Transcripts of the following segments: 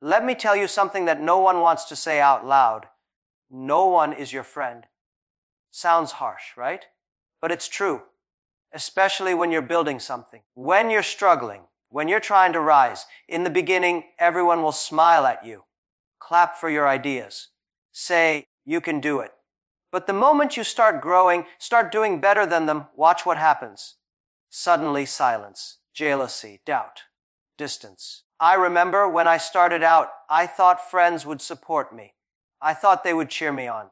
Let me tell you something that no one wants to say out loud. No one is your friend. Sounds harsh, right? But it's true, especially when you're building something. When you're struggling, when you're trying to rise, in the beginning, everyone will smile at you, clap for your ideas, say, you can do it. But the moment you start growing, start doing better than them, watch what happens. Suddenly silence, jealousy, doubt, distance. I remember when I started out, I thought friends would support me. I thought they would cheer me on.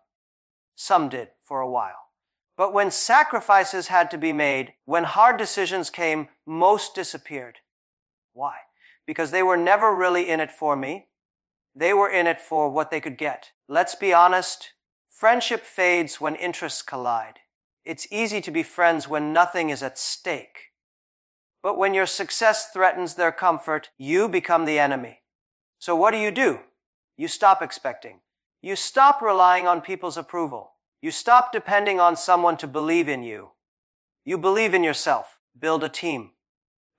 Some did for a while. But when sacrifices had to be made, when hard decisions came, most disappeared. Why? Because they were never really in it for me. They were in it for what they could get. Let's be honest. Friendship fades when interests collide. It's easy to be friends when nothing is at stake. But when your success threatens their comfort, you become the enemy. So what do? You stop expecting. You stop relying on people's approval. You stop depending on someone to believe in you. You believe in yourself. Build a team.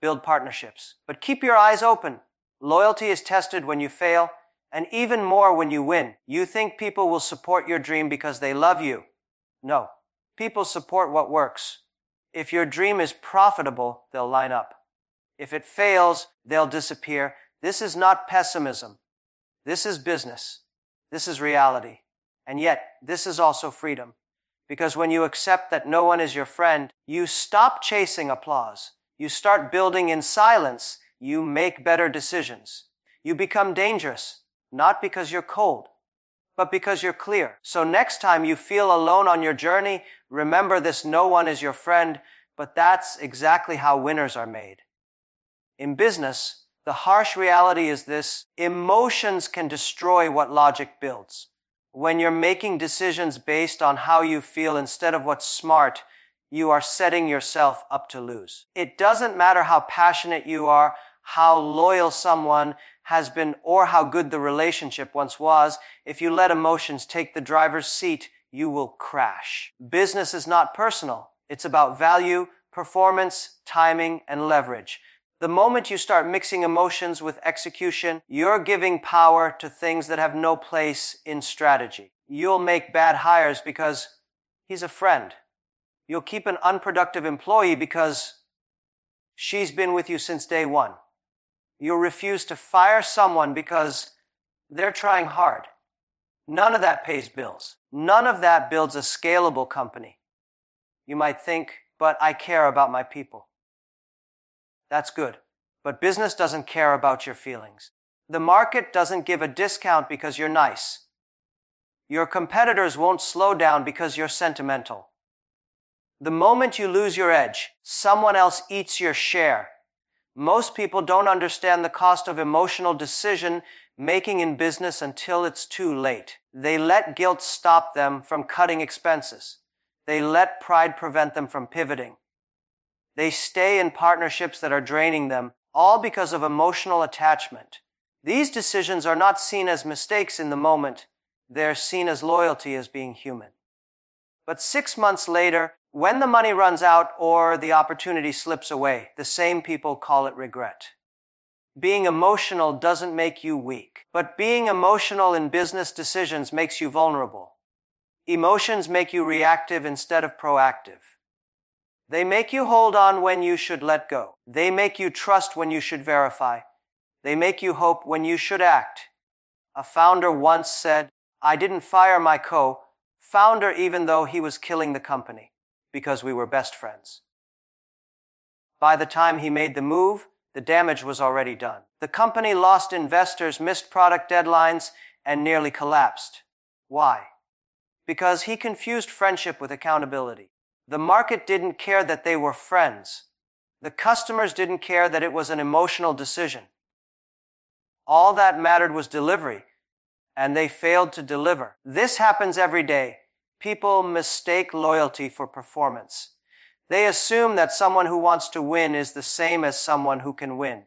Build partnerships. But keep your eyes open. Loyalty is tested when you fail, and even more when you win. You think people will support your dream because they love you. No. People support what works. If your dream is profitable, they'll line up. If it fails, they'll disappear. This is not pessimism. This is business. This is reality. And yet, this is also freedom. Because when you accept that no one is your friend, you stop chasing applause. You start building in silence. You make better decisions. You become dangerous, not because you're cold, but because you're clear. So next time you feel alone on your journey, remember this: no one is your friend, but that's exactly how winners are made. In business, the harsh reality is this: emotions can destroy what logic builds. When you're making decisions based on how you feel instead of what's smart, you are setting yourself up to lose. It doesn't matter how passionate you are, how loyal someone has been, or how good the relationship once was. If you let emotions take the driver's seat, you will crash. Business is not personal. It's about value, performance, timing, and leverage. The moment you start mixing emotions with execution, you're giving power to things that have no place in strategy. You'll make bad hires because he's a friend. You'll keep an unproductive employee because she's been with you since day one. You'll refuse to fire someone because they're trying hard. None of that pays bills. None of that builds a scalable company. You might think, but I care about my people. That's good. But business doesn't care about your feelings. The market doesn't give a discount because you're nice. Your competitors won't slow down because you're sentimental. The moment you lose your edge, someone else eats your share. Most people don't understand the cost of emotional decision making in business until it's too late. They let guilt stop them from cutting expenses. They let pride prevent them from pivoting. They stay in partnerships that are draining them, all because of emotional attachment. These decisions are not seen as mistakes in the moment. They're seen as loyalty, as being human. But 6 months later, when the money runs out or the opportunity slips away, the same people call it regret. Being emotional doesn't make you weak, but being emotional in business decisions makes you vulnerable. Emotions make you reactive instead of proactive. They make you hold on when you should let go. They make you trust when you should verify. They make you hope when you should act. A founder once said, "I didn't fire my co-founder even though he was killing the company, because we were best friends." By the time he made the move, the damage was already done. The company lost investors, missed product deadlines, and nearly collapsed. Why? Because he confused friendship with accountability. The market didn't care that they were friends. The customers didn't care that it was an emotional decision. All that mattered was delivery, and they failed to deliver. This happens every day. People mistake loyalty for performance. They assume that someone who wants to win is the same as someone who can win.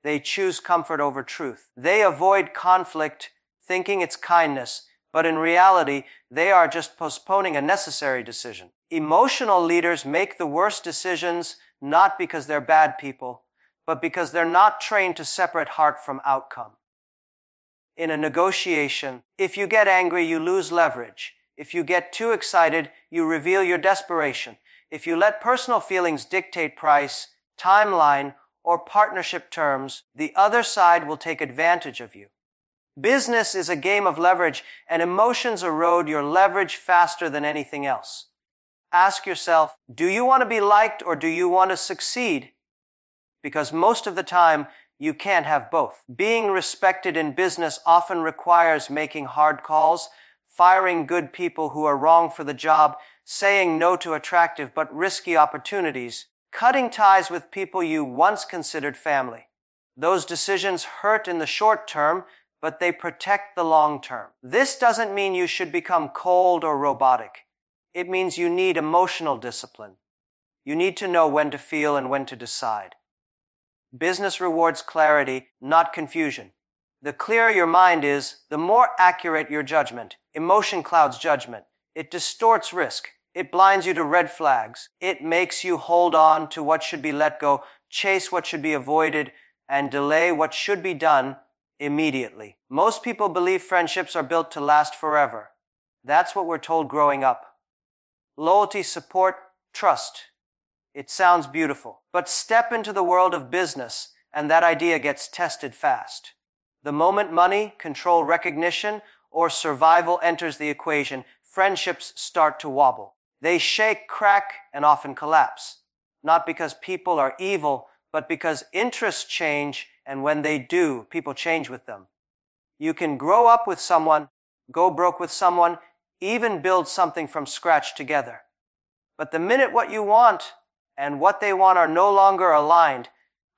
They choose comfort over truth. They avoid conflict, thinking it's kindness, but in reality, they are just postponing a necessary decision. Emotional leaders make the worst decisions not because they're bad people, but because they're not trained to separate heart from outcome. in a negotiation. If you get angry, you lose leverage. If you get too excited, you reveal your desperation. If you let personal feelings dictate price, timeline, or partnership terms, the other side will take advantage of you. Business is a game of leverage, and emotions erode your leverage faster than anything else. Ask yourself, do you want to be liked or do you want to succeed? Because most of the time, you can't have both. Being respected in business often requires making hard calls, firing good people who are wrong for the job, saying no to attractive but risky opportunities, cutting ties with people you once considered family. Those decisions hurt in the short term, but they protect the long term. This doesn't mean you should become cold or robotic. It means you need emotional discipline. You need to know when to feel and when to decide. Business rewards clarity, not confusion. The clearer your mind is, the more accurate your judgment. Emotion clouds judgment. It distorts risk. It blinds you to red flags. It makes you hold on to what should be let go, chase what should be avoided, and delay what should be done immediately. Most people believe friendships are built to last forever. That's what we're told growing up. Loyalty, support, trust. It sounds beautiful. But step into the world of business, and that idea gets tested fast. The moment money, control, recognition, or survival enters the equation, friendships start to wobble. They shake, crack, and often collapse. Not because people are evil, but because interests change, and when they do, people change with them. You can grow up with someone, go broke with someone, even build something from scratch together. But the minute what you want and what they want are no longer aligned,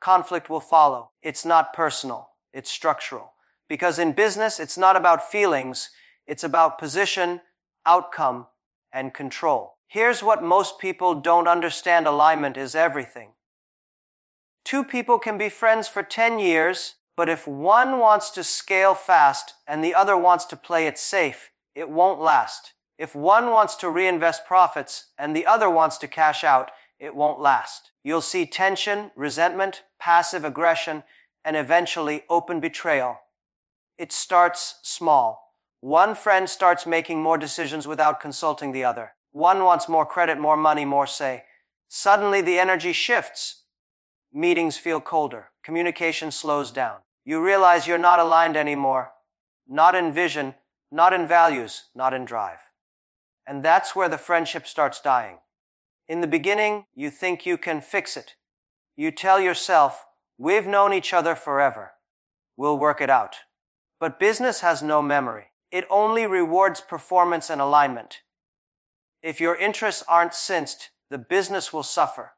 conflict will follow. It's not personal, it's structural. Because in business, it's not about feelings, it's about position, outcome, and control. Here's what most people don't understand: alignment is everything. Two people can be friends for 10 years, but if one wants to scale fast and the other wants to play it safe, it won't last. If one wants to reinvest profits and the other wants to cash out, it won't last. You'll see tension, resentment, passive aggression, and eventually open betrayal. It starts small. One friend starts making more decisions without consulting the other. One wants more credit, more money, more say. Suddenly the energy shifts. Meetings feel colder. Communication slows down. You realize you're not aligned anymore. Not in vision, not in values, not in drive. And that's where the friendship starts dying. In the beginning, you think you can fix it. You tell yourself, we've known each other forever. We'll work it out. But business has no memory. It only rewards performance and alignment. If your interests aren't synced, the business will suffer.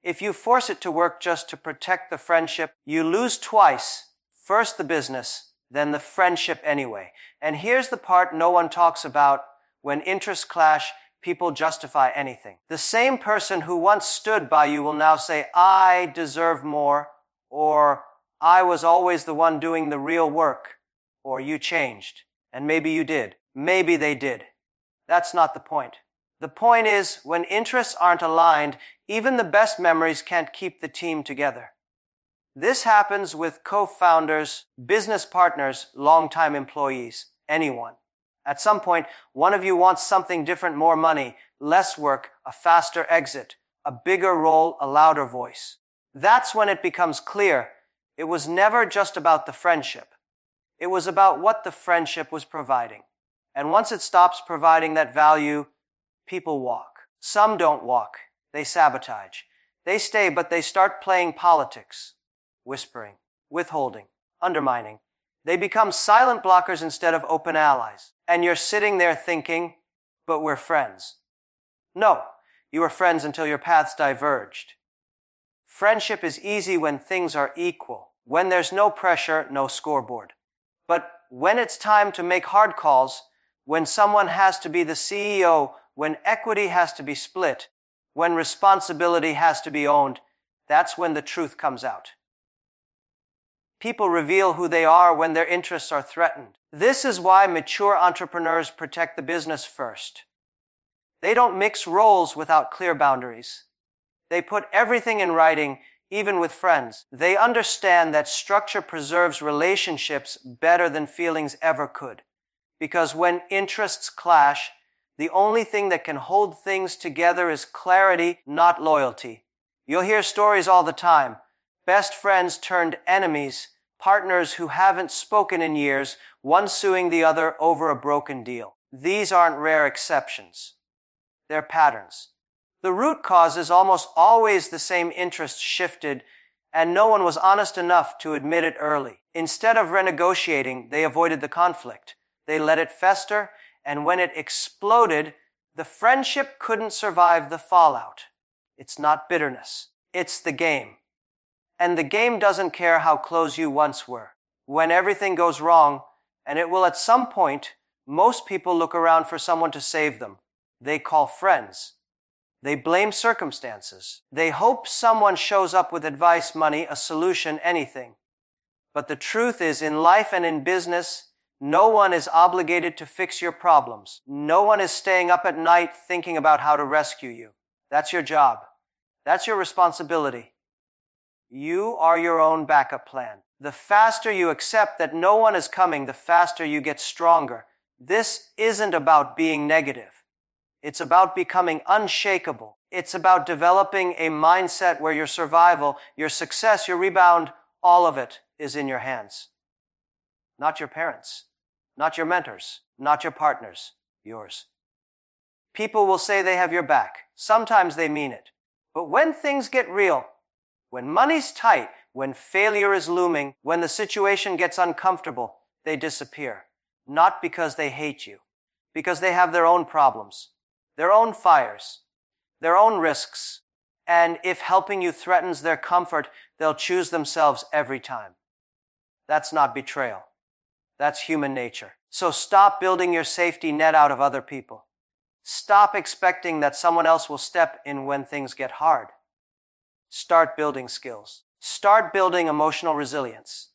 If you force it to work just to protect the friendship, you lose twice. First the business, then the friendship anyway. And here's the part no one talks about. When interests clash, people justify anything. The same person who once stood by you will now say, I deserve more, or I was always the one doing the real work, or you changed. And maybe you did. Maybe they did. That's not the point. The point is, when interests aren't aligned, even the best memories can't keep the team together. This happens with co-founders, business partners, longtime employees, anyone. At some point, one of you wants something different: more money, less work, a faster exit, a bigger role, a louder voice. That's when it becomes clear it was never just about the friendship. It was about what the friendship was providing. And once it stops providing that value, people walk. Some don't walk. They sabotage. They stay, but they start playing politics, whispering, withholding, undermining. They become silent blockers instead of open allies. And you're sitting there thinking, but we're friends. No, you were friends until your paths diverged. Friendship is easy when things are equal, when there's no pressure, no scoreboard. But when it's time to make hard calls, when someone has to be the CEO, when equity has to be split, when responsibility has to be owned, that's when the truth comes out. People reveal who they are when their interests are threatened. This is why mature entrepreneurs protect the business first. They don't mix roles without clear boundaries. They put everything in writing, even with friends. They understand that structure preserves relationships better than feelings ever could. Because when interests clash, the only thing that can hold things together is clarity, not loyalty. You'll hear stories all the time. Best friends turned enemies, partners who haven't spoken in years, one suing the other over a broken deal. These aren't rare exceptions. They're patterns. The root cause is almost always the same interest shifted, and no one was honest enough to admit it early. Instead of renegotiating, they avoided the conflict. They let it fester, and when it exploded, the friendship couldn't survive the fallout. It's not bitterness. It's the game. And the game doesn't care how close you once were. When everything goes wrong, and it will at some point, most people look around for someone to save them. They call friends. They blame circumstances. They hope someone shows up with advice, money, a solution, anything. But the truth is, in life and in business, no one is obligated to fix your problems. No one is staying up at night thinking about how to rescue you. That's your job. That's your responsibility. You are your own backup plan. The faster you accept that no one is coming, the faster you get stronger. This isn't about being negative. It's about becoming unshakable. It's about developing a mindset where your survival, your success, your rebound, all of it is in your hands. Not your parents, not your mentors, not your partners, yours. People will say they have your back. Sometimes they mean it. But when things get real, when money's tight, when failure is looming, when the situation gets uncomfortable, they disappear. Not because they hate you, because they have their own problems, their own fires, their own risks. And if helping you threatens their comfort, they'll choose themselves every time. That's not betrayal. That's human nature. So stop building your safety net out of other people. Stop expecting that someone else will step in when things get hard. Start building skills. Start building emotional resilience.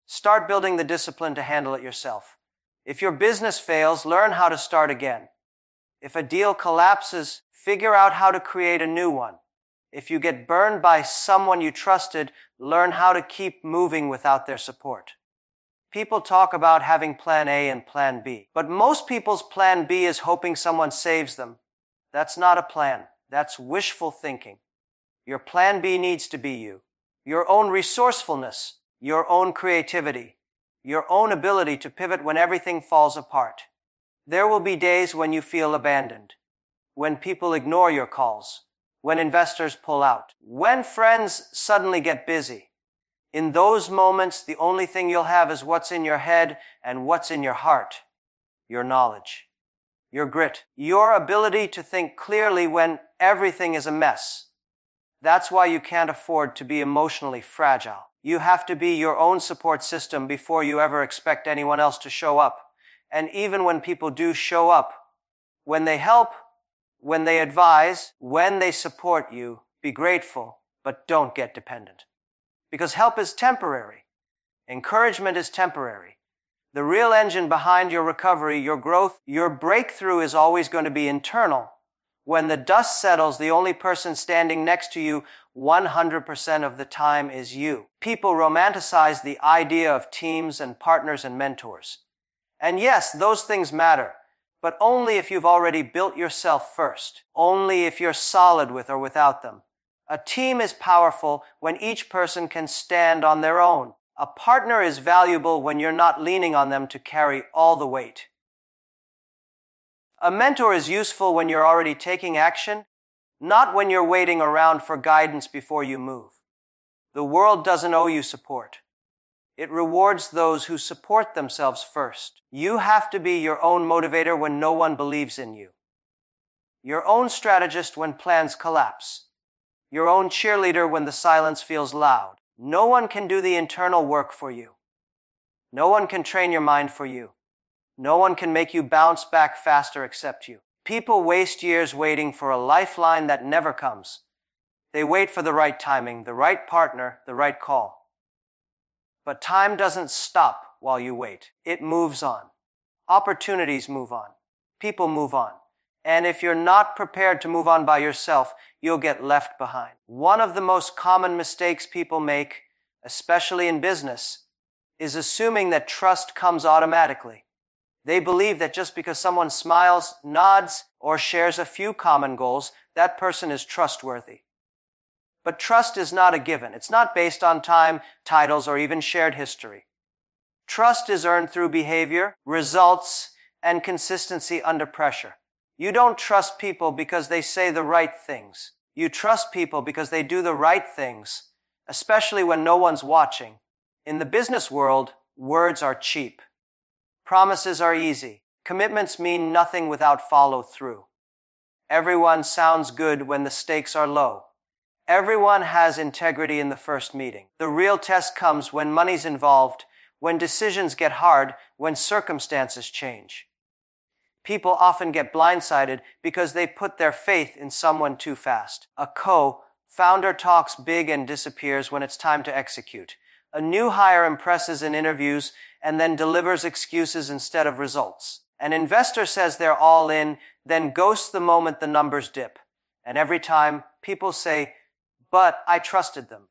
Start building the discipline to handle it yourself. If your business fails, learn how to start again. If a deal collapses, figure out how to create a new one. If you get burned by someone you trusted, learn how to keep moving without their support. People talk about having plan A and plan B, but most people's plan B is hoping someone saves them. That's not a plan. That's wishful thinking. Your plan B needs to be you. Your own resourcefulness, your own creativity, your own ability to pivot when everything falls apart. There will be days when you feel abandoned, when people ignore your calls, when investors pull out, when friends suddenly get busy. In those moments, the only thing you'll have is what's in your head and what's in your heart. Your knowledge, your grit, your ability to think clearly when everything is a mess. That's why you can't afford to be emotionally fragile. You have to be your own support system before you ever expect anyone else to show up. And even when people do show up, when they help, when they advise, when they support you, be grateful, but don't get dependent. Because help is temporary. Encouragement is temporary. The real engine behind your recovery, your growth, your breakthrough is always going to be internal. When the dust settles, the only person standing next to you 100% of the time is you. People romanticize the idea of teams and partners and mentors. And yes, those things matter, but only if you've already built yourself first. Only if you're solid with or without them. A team is powerful when each person can stand on their own. A partner is valuable when you're not leaning on them to carry all the weight. A mentor is useful when you're already taking action, not when you're waiting around for guidance before you move. The world doesn't owe you support. It rewards those who support themselves first. You have to be your own motivator when no one believes in you. Your own strategist when plans collapse. Your own cheerleader when the silence feels loud. No one can do the internal work for you. No one can train your mind for you. No one can make you bounce back faster except you. People waste years waiting for a lifeline that never comes. They wait for the right timing, the right partner, the right call. But time doesn't stop while you wait. It moves on. Opportunities move on. People move on. And if you're not prepared to move on by yourself, you'll get left behind. One of the most common mistakes people make, especially in business, is assuming that trust comes automatically. They believe that just because someone smiles, nods, or shares a few common goals, that person is trustworthy. But trust is not a given. It's not based on time, titles, or even shared history. Trust is earned through behavior, results, and consistency under pressure. You don't trust people because they say the right things. You trust people because they do the right things, especially when no one's watching. In the business world, words are cheap. Promises are easy. Commitments mean nothing without follow-through. Everyone sounds good when the stakes are low. Everyone has integrity in the first meeting. The real test comes when money's involved, when decisions get hard, when circumstances change. People often get blindsided because they put their faith in someone too fast. A co-founder talks big and disappears when it's time to execute. A new hire impresses in interviews and then delivers excuses instead of results. An investor says they're all in, then ghosts the moment the numbers dip. And every time, people say, "But I trusted them."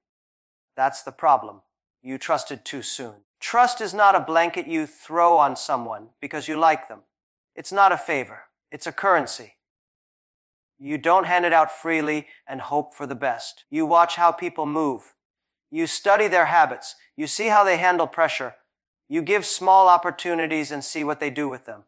That's the problem. You trusted too soon. Trust is not a blanket you throw on someone because you like them. It's not a favor. It's a currency. You don't hand it out freely and hope for the best. You watch how people move. You study their habits. You see how they handle pressure. You give small opportunities and see what they do with them.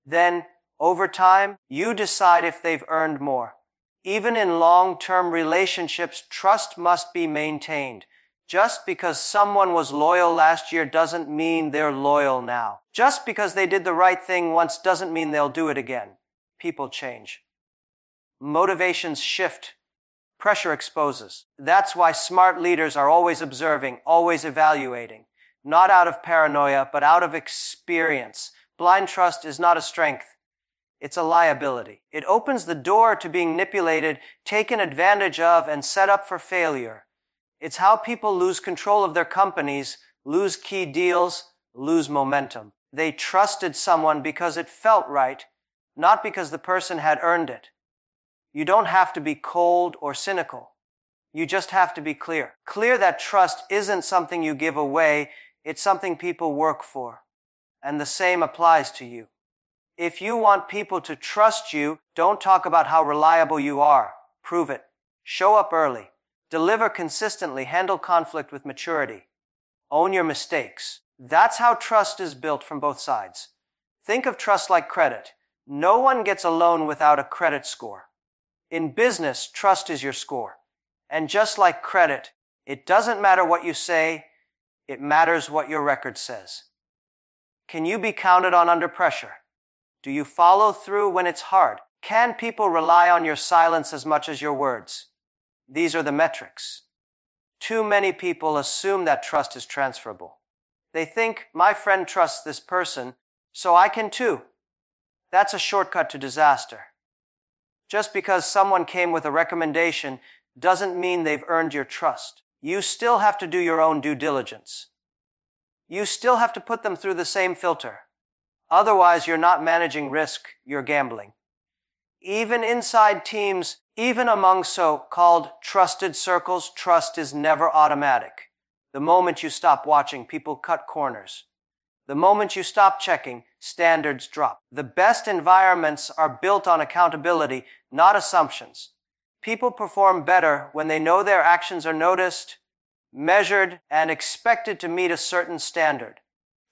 Then, over time, you decide if they've earned more. Even in long-term relationships, trust must be maintained. Just because someone was loyal last year doesn't mean they're loyal now. Just because they did the right thing once doesn't mean they'll do it again. People change. Motivations shift. Pressure exposes. That's why smart leaders are always observing, always evaluating. Not out of paranoia, but out of experience. Blind trust is not a strength. It's a liability. It opens the door to being manipulated, taken advantage of, and set up for failure. It's how people lose control of their companies, lose key deals, lose momentum. They trusted someone because it felt right, not because the person had earned it. You don't have to be cold or cynical. You just have to be clear. Clear that trust isn't something you give away, it's something people work for. And the same applies to you. If you want people to trust you, don't talk about how reliable you are. Prove it. Show up early. Deliver consistently. Handle conflict with maturity. Own your mistakes. That's how trust is built from both sides. Think of trust like credit. No one gets a loan without a credit score. In business, trust is your score. And just like credit, it doesn't matter what you say, it matters what your record says. Can you be counted on under pressure? Do you follow through when it's hard? Can people rely on your silence as much as your words? These are the metrics. Too many people assume that trust is transferable. They think, my friend trusts this person, so I can too. That's a shortcut to disaster. Just because someone came with a recommendation doesn't mean they've earned your trust. You still have to do your own due diligence. You still have to put them through the same filter. Otherwise, you're not managing risk, you're gambling. Even inside teams, even among so-called trusted circles, trust is never automatic. The moment you stop watching, people cut corners. The moment you stop checking, standards drop. The best environments are built on accountability, not assumptions. People perform better when they know their actions are noticed, measured, and expected to meet a certain standard.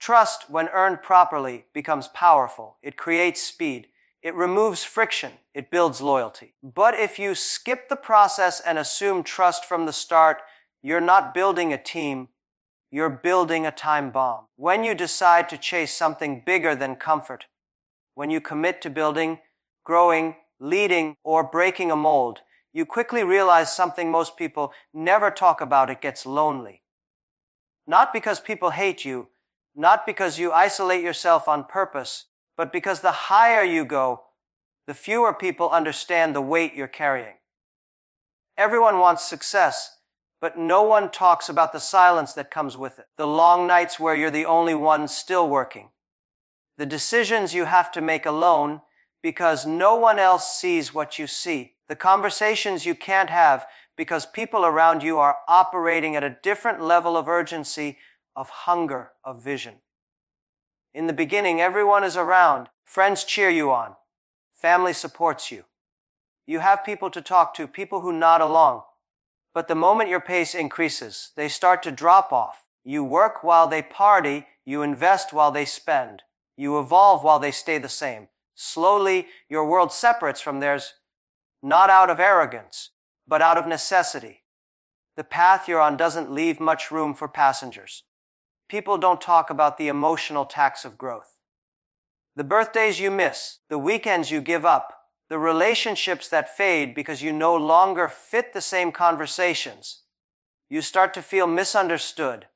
Trust, when earned properly, becomes powerful. It creates speed. It removes friction. It builds loyalty. But if you skip the process and assume trust from the start, you're not building a team. You're building a time bomb. When you decide to chase something bigger than comfort, when you commit to building, growing, leading, or breaking a mold, you quickly realize something most people never talk about. It gets lonely. Not because people hate you, not because you isolate yourself on purpose, but because the higher you go, the fewer people understand the weight you're carrying. Everyone wants success, but no one talks about the silence that comes with it. The long nights where you're the only one still working. The decisions you have to make alone, because no one else sees what you see. The conversations you can't have because people around you are operating at a different level of urgency, of hunger, of vision. In the beginning, everyone is around. Friends cheer you on. Family supports you. You have people to talk to, people who nod along. But the moment your pace increases, they start to drop off. You work while they party. You invest while they spend. You evolve while they stay the same. Slowly, your world separates from theirs, not out of arrogance, but out of necessity. The path you're on doesn't leave much room for passengers. People don't talk about the emotional tax of growth. The birthdays you miss, the weekends you give up, the relationships that fade because you no longer fit the same conversations. You start to feel misunderstood,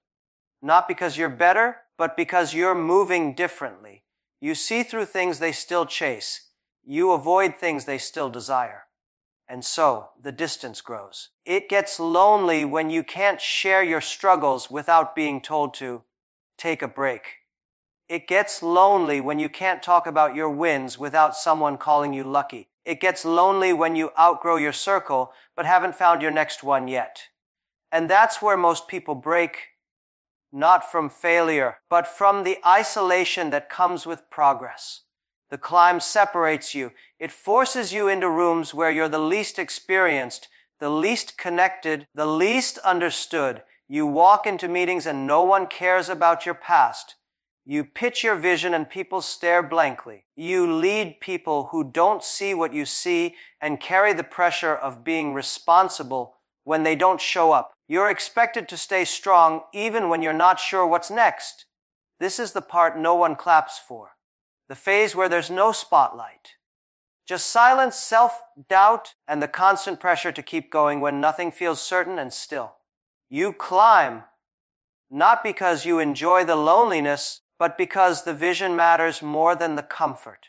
not because you're better, but because you're moving differently. You see through things they still chase. You avoid things they still desire. And so, the distance grows. It gets lonely when you can't share your struggles without being told to take a break. It gets lonely when you can't talk about your wins without someone calling you lucky. It gets lonely when you outgrow your circle but haven't found your next one yet. And that's where most people break, not from failure, but from the isolation that comes with progress. The climb separates you. It forces you into rooms where you're the least experienced, the least connected, the least understood. You walk into meetings and no one cares about your past. You pitch your vision and people stare blankly. You lead people who don't see what you see and carry the pressure of being responsible when they don't show up. You're expected to stay strong even when you're not sure what's next. This is the part no one claps for. The phase where there's no spotlight. Just silence, self-doubt, and the constant pressure to keep going when nothing feels certain and still. You climb, not because you enjoy the loneliness, but because the vision matters more than the comfort.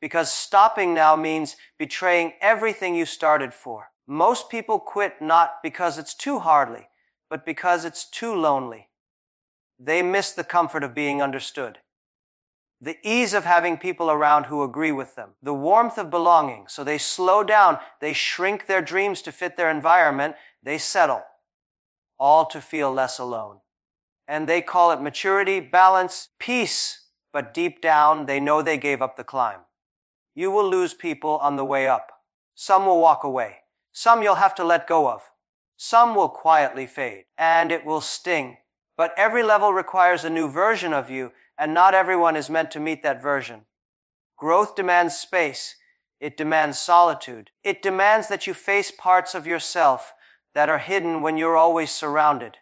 Because stopping now means betraying everything you started for. Most people quit not because it's too hardly, but because it's too lonely. They miss the comfort of being understood. The ease of having people around who agree with them. The warmth of belonging. So they slow down. They shrink their dreams to fit their environment. They settle. All to feel less alone. And they call it maturity, balance, peace. But deep down, they know they gave up the climb. You will lose people on the way up. Some will walk away. Some you'll have to let go of. Some will quietly fade. And it will sting. But every level requires a new version of you, and not everyone is meant to meet that version. Growth demands space. It demands solitude. It demands that you face parts of yourself that are hidden when you're always surrounded.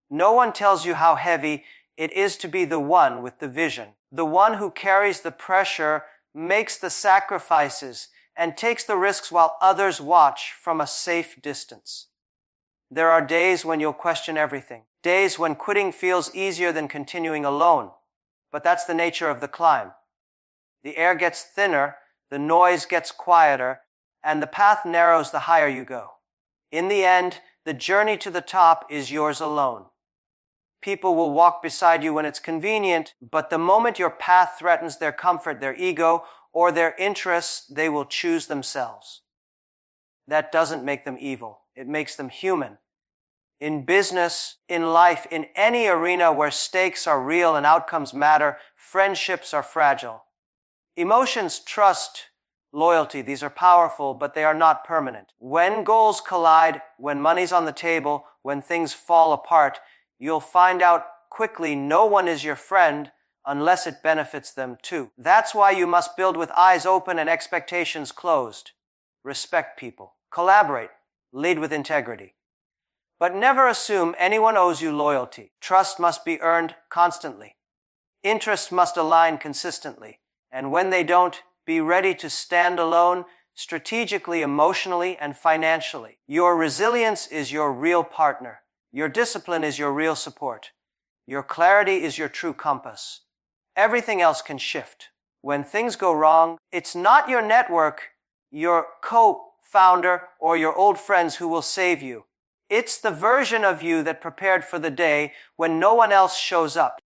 No one tells you how heavy it is to be the one with the vision, the one who carries the pressure, makes the sacrifices, and takes the risks while others watch from a safe distance. There are days when you'll question everything, days when quitting feels easier than continuing alone, but that's the nature of the climb. The air gets thinner, the noise gets quieter, and the path narrows the higher you go. In the end, the journey to the top is yours alone. People will walk beside you when it's convenient, but the moment your path threatens their comfort, their ego, or their interests, they will choose themselves. That doesn't make them evil. It makes them human. In business, in life, in any arena where stakes are real and outcomes matter, friendships are fragile. Emotions, trust, loyalty, these are powerful, but they are not permanent. When goals collide, when money's on the table, when things fall apart, you'll find out quickly no one is your friend unless it benefits them too. That's why you must build with eyes open and expectations closed. Respect people. Collaborate. Lead with integrity. But never assume anyone owes you loyalty. Trust must be earned constantly. Interests must align consistently. And when they don't, be ready to stand alone, strategically, emotionally, and financially. Your resilience is your real partner. Your discipline is your real support. Your clarity is your true compass. Everything else can shift. When things go wrong, it's not your network, your co-founder, or your old friends who will save you. It's the version of you that prepared for the day when no one else shows up.